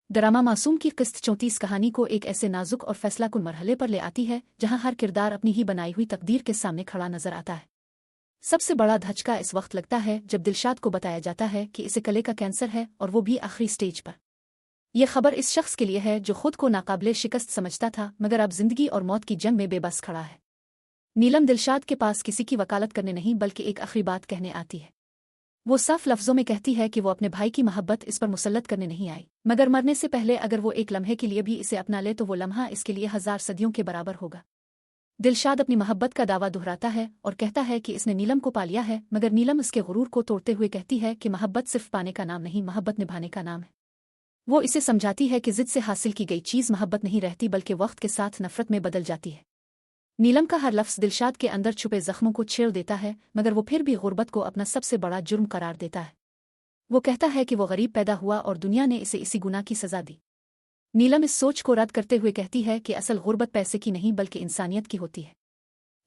Drama मासूम की किस्त 34 कहानी को एक ऐसे नाजुक और फैसलाकुन मरहले पर ले आती है जहां हर किरदार अपनी ही बनाई हुई तकदीर के सामने खड़ा नजर आता है। सबसे बड़ा धचका इस वक्त लगता है जब दिलशाद को बताया जाता है कि इसे गले का कैंसर है और वो भी आखिरी स्टेज पर। यह खबर इस शख्स के लिए है जो खुद को नाकाबिले शिकस्त समझता था मगर अब जिंदगी और मौत की जंग में बेबस खड़ा है। नीलम दिलशाद के पास किसी की वकालत करने नहीं बल्कि एक आखिरी बात कहने आती है। वो साफ लफ्जों में कहती है कि वो अपने भाई की मोहब्बत इस पर मुसल्लत करने नहीं आई, मगर मरने से पहले अगर वो एक लम्हे के लिए भी इसे अपना ले तो वो लम्हा इसके लिए 1000 सदियों के बराबर होगा। दिलशाद अपनी मोहब्बत का दावा दोहराता है और कहता है कि इसने नीलम को पा लिया है, मगर नीलम उसके गुरूर को तोड़ते हुए कहती है कि मोहब्बत सिर्फ पाने का नाम नहीं, मोहब्बत निभाने का नाम है। वो इसे समझाती है कि जिद से हासिल की गई चीज़ मोहब्बत नहीं रहती बल्कि वक्त के साथ नफरत में बदल जाती है। नीलम का हर लफ्ज़ दिलशाद के अंदर छुपे जख्मों को छेड़ देता है, मगर वो फिर भी गुर्बत को अपना सबसे बड़ा जुर्म करार देता है। वो कहता है कि वो गरीब पैदा हुआ और दुनिया ने इसे इसी गुनाह की सज़ा दी। नीलम इस सोच को रद्द करते हुए कहती है कि असल गुर्बत पैसे की नहीं बल्कि इंसानियत की होती है।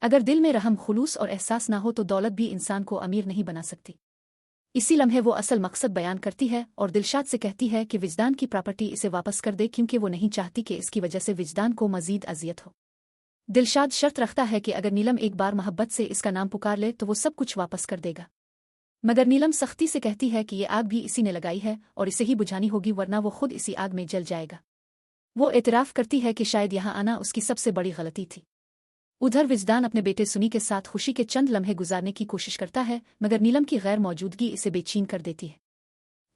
अगर दिल में रहम, खुलूस और एहसास ना हो तो दौलत भी इंसान को अमीर नहीं बना सकती। इसी लम्हे वो असल मकसद बयान करती है और दिलशाद से कहती है कि विजदान की प्रॉपर्टी इसे वापस कर दे, क्योंकि वो नहीं चाहती कि इसकी वजह से विजदान को मजीद अजियत हो। दिलशाद शर्त रखता है कि अगर नीलम एक बार मोहब्बत से इसका नाम पुकार ले तो वो सब कुछ वापस कर देगा। मगर नीलम सख्ती से कहती है कि ये आग भी इसी ने लगाई है और इसे ही बुझानी होगी, वरना वो खुद इसी आग में जल जाएगा। वो एतराफ़ करती है कि शायद यहाँ आना उसकी सबसे बड़ी गलती थी। उधर विजदान अपने बेटे सुनी के साथ खुशी के चंद लम्हे गुजारने की कोशिश करता है, मगर नीलम की गैर मौजूदगी इसे बेचैन कर देती है।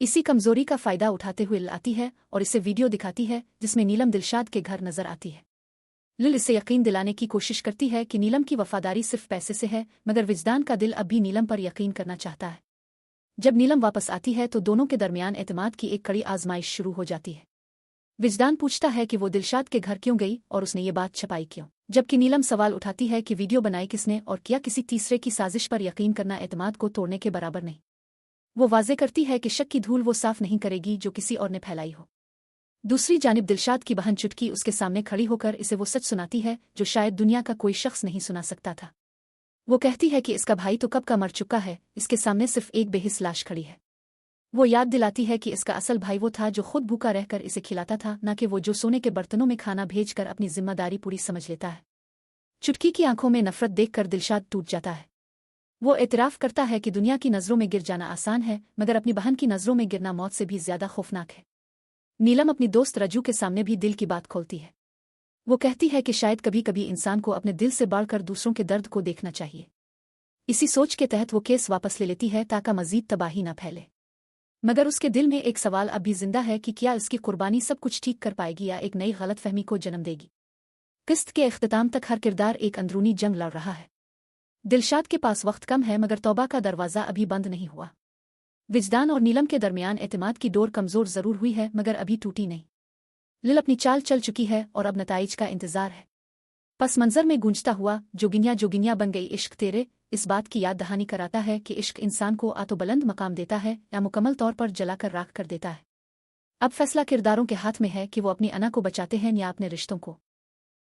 इसी कमजोरी का फ़ायदा उठाते हुए आती है और इसे वीडियो दिखाती है जिसमें नीलम दिलशाद के घर नजर आती है। लिल इसे यकीन दिलाने की कोशिश करती है कि नीलम की वफादारी सिर्फ पैसे से है, मगर विजदान का दिल अब भी नीलम पर यकीन करना चाहता है। जब नीलम वापस आती है तो दोनों के दरमियान एतमाद की एक कड़ी आजमाइश शुरू हो जाती है। विजदान पूछता है कि वो दिलशाद के घर क्यों गई और उसने ये बात छपाई क्यों, जबकि नीलम सवाल उठाती है कि वीडियो बनाई किसने और क्या किसी तीसरे की साजिश पर यकीन करना एतमाद को तोड़ने के बराबर नहीं। वो वाजे करती है कि शक की धूल वो साफ नहीं करेगी जो किसी और ने फैलाई हो। दूसरी जानिब दिलशाद की बहन चुटकी उसके सामने खड़ी होकर इसे वो सच सुनाती है जो शायद दुनिया का कोई शख्स नहीं सुना सकता था। वो कहती है कि इसका भाई तो कब का मर चुका है, इसके सामने सिर्फ एक बेहिस लाश खड़ी है। वो याद दिलाती है कि इसका असल भाई वो था जो खुद भूखा रहकर इसे खिलाता था, न कि वो जो सोने के बर्तनों में खाना भेजकर अपनी जिम्मेदारी पूरी समझ लेता है। चुटकी की आंखों में नफरत देखकर दिलशाद टूट जाता है। वो एतराफ़ करता है कि दुनिया की नज़रों में गिर जाना आसान है, मगर अपनी बहन की नज़रों में गिरना मौत से भी ज्यादा खौफनाक है। नीलम अपनी दोस्त रजू के सामने भी दिल की बात खोलती है। वो कहती है कि शायद कभी कभी इंसान को अपने दिल से बढ़कर दूसरों के दर्द को देखना चाहिए। इसी सोच के तहत वो केस वापस ले लेती है ताकि मजीद तबाही न फैले। मगर उसके दिल में एक सवाल अब भी जिंदा है कि क्या उसकी कुर्बानी सब कुछ ठीक कर पाएगी या एक नई गलतफहमी को जन्म देगी। किस्त के इख्तिताम तक हर किरदार एक अंदरूनी जंग लड़ रहा है। दिलशाद के पास वक्त कम है, मगर तौबा का दरवाज़ा अभी बंद नहीं हुआ। विजदान और नीलम के दरमियान एतमाद की डोर कमज़ोर ज़रूर हुई है, मगर अभी टूटी नहीं। लिल अपनी चाल चल चुकी है और अब नताइज का इंतज़ार है। पस मंज़र में गूंजता हुआ जोगिनिया जोगिनिया बन गई इश्क तेरे इस बात की याद दहानी कराता है कि इश्क इंसान को आ तो बुलंद मकाम देता है या मुकम्मल तौर पर जलाकर राख कर देता है। अब फैसला किरदारों के हाथ में है कि वो अपनी अना को बचाते हैं या अपने रिश्तों को।